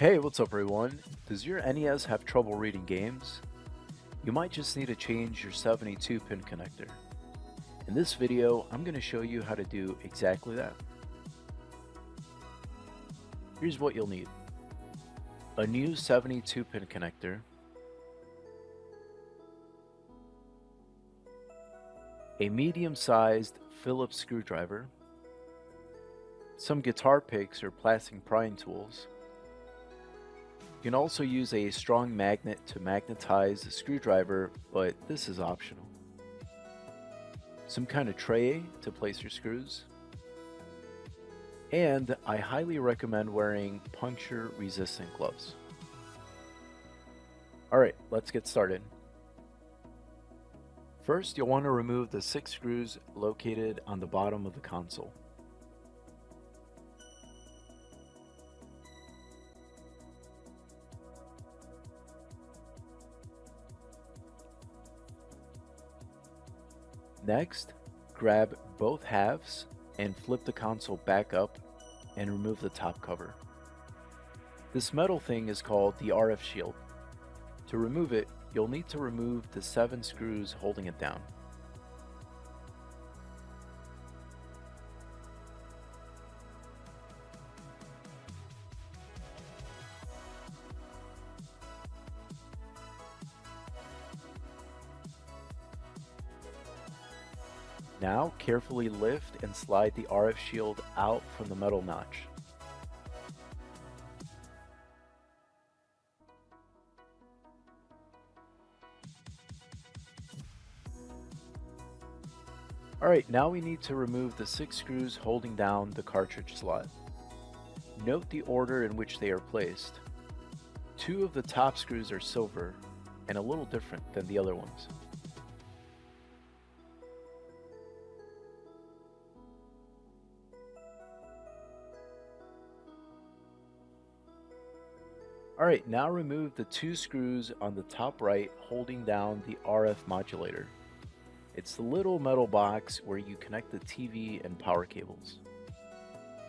Hey, what's up everyone? Does your NES have trouble reading games? You might just need to change your 72-pin connector. In this video, I'm going to show you how to do exactly that. Here's what you'll need. A new 72-pin connector, a medium-sized Phillips screwdriver, some guitar picks or plastic prying tools. You can also use a strong magnet to magnetize the screwdriver, but this is optional. Some kind of tray to place your screws. And I highly recommend wearing puncture-resistant gloves. Alright, let's get started. First, you'll want to remove the 6 screws located on the bottom of the console. Next, grab both halves and flip the console back up and remove the top cover. This metal thing is called the RF shield. To remove it, you'll need to remove the 7 screws holding it down. Now, carefully lift and slide the RF shield out from the metal notch. Alright, now we need to remove the 6 screws holding down the cartridge slot. Note the order in which they are placed. 2 of the top screws are silver and a little different than the other ones. Alright, now remove the 2 screws on the top right holding down the RF modulator. It's the little metal box where you connect the TV and power cables.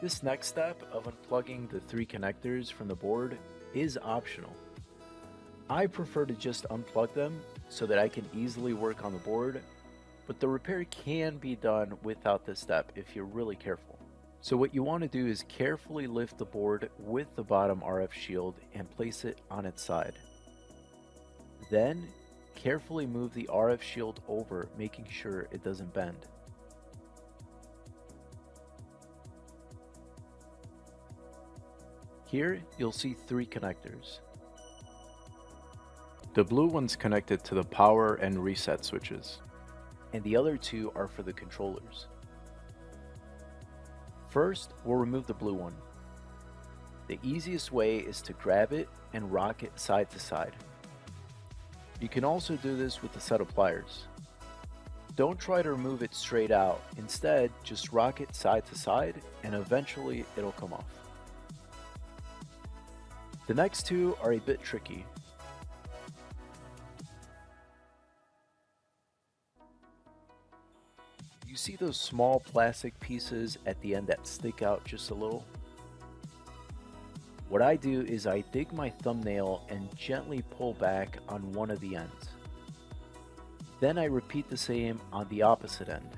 This next step of unplugging the 3 connectors from the board is optional. I prefer to just unplug them so that I can easily work on the board, but the repair can be done without this step if you're really careful. So what you want to do is carefully lift the board with the bottom RF shield and place it on its side. Then, carefully move the RF shield over, making sure it doesn't bend. Here, you'll see 3 connectors. The blue one's connected to the power and reset switches, and the other 2 are for the controllers. First, we'll remove the blue one. The easiest way is to grab it and rock it side to side. You can also do this with a set of pliers. Don't try to remove it straight out. Instead, just rock it side to side and eventually it'll come off. The next 2 are a bit tricky. You see those small plastic pieces at the end that stick out just a little? What I do is I dig my thumbnail and gently pull back on one of the ends. Then I repeat the same on the opposite end.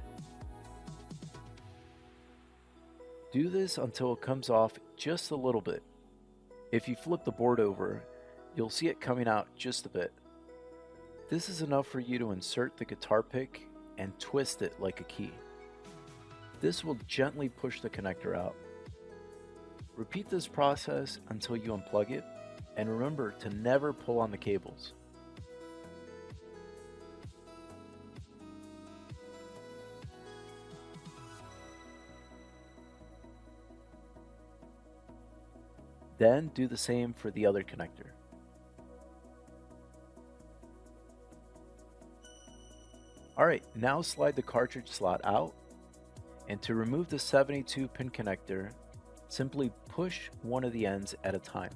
Do this until it comes off just a little bit. If you flip the board over, you'll see it coming out just a bit. This is enough for you to insert the guitar pick and twist it like a key. This will gently push the connector out. Repeat this process until you unplug it, and remember to never pull on the cables. Then do the same for the other connector. Alright, now slide the cartridge slot out, and to remove the 72-pin connector, simply push one of the ends at a time.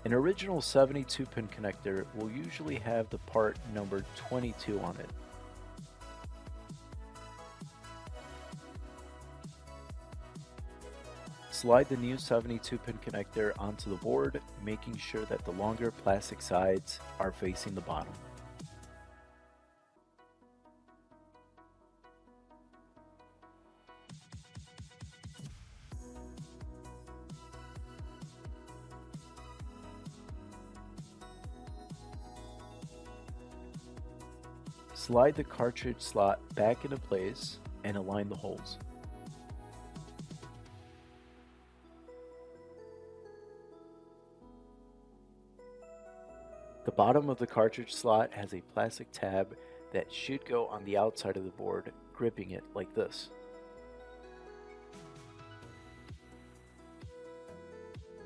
An original 72-pin connector will usually have the part numbered 22 on it. Slide the new 72-pin connector onto the board, making sure that the longer plastic sides are facing the bottom. Slide the cartridge slot back into place and align the holes. The bottom of the cartridge slot has a plastic tab that should go on the outside of the board, gripping it like this.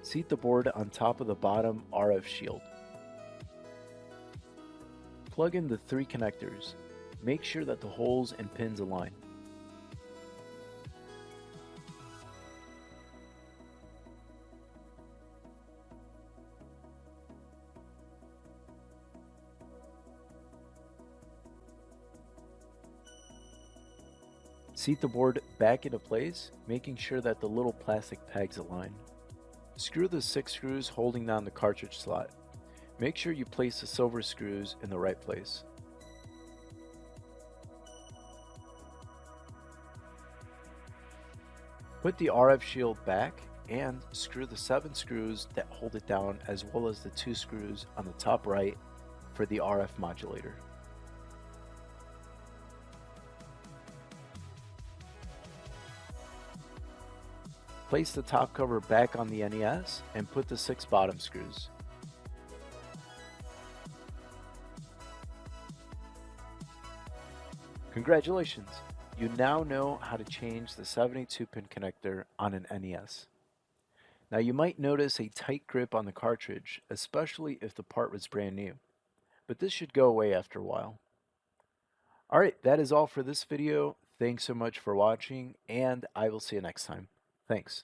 Seat the board on top of the bottom RF shield. Plug in the 3 connectors. Make sure that the holes and pins align. Seat the board back into place, making sure that the little plastic pegs align. Screw the 6 screws holding down the cartridge slot. Make sure you place the silver screws in the right place. Put the RF shield back and screw the 7 screws that hold it down, as well as the 2 screws on the top right for the RF modulator. Place the top cover back on the NES and put the 6 bottom screws. Congratulations! You now know how to change the 72-pin connector on an NES. Now you might notice a tight grip on the cartridge, especially if the part was brand new, but this should go away after a while. Alright, that is all for this video. Thanks so much for watching, and I will see you next time. Thanks.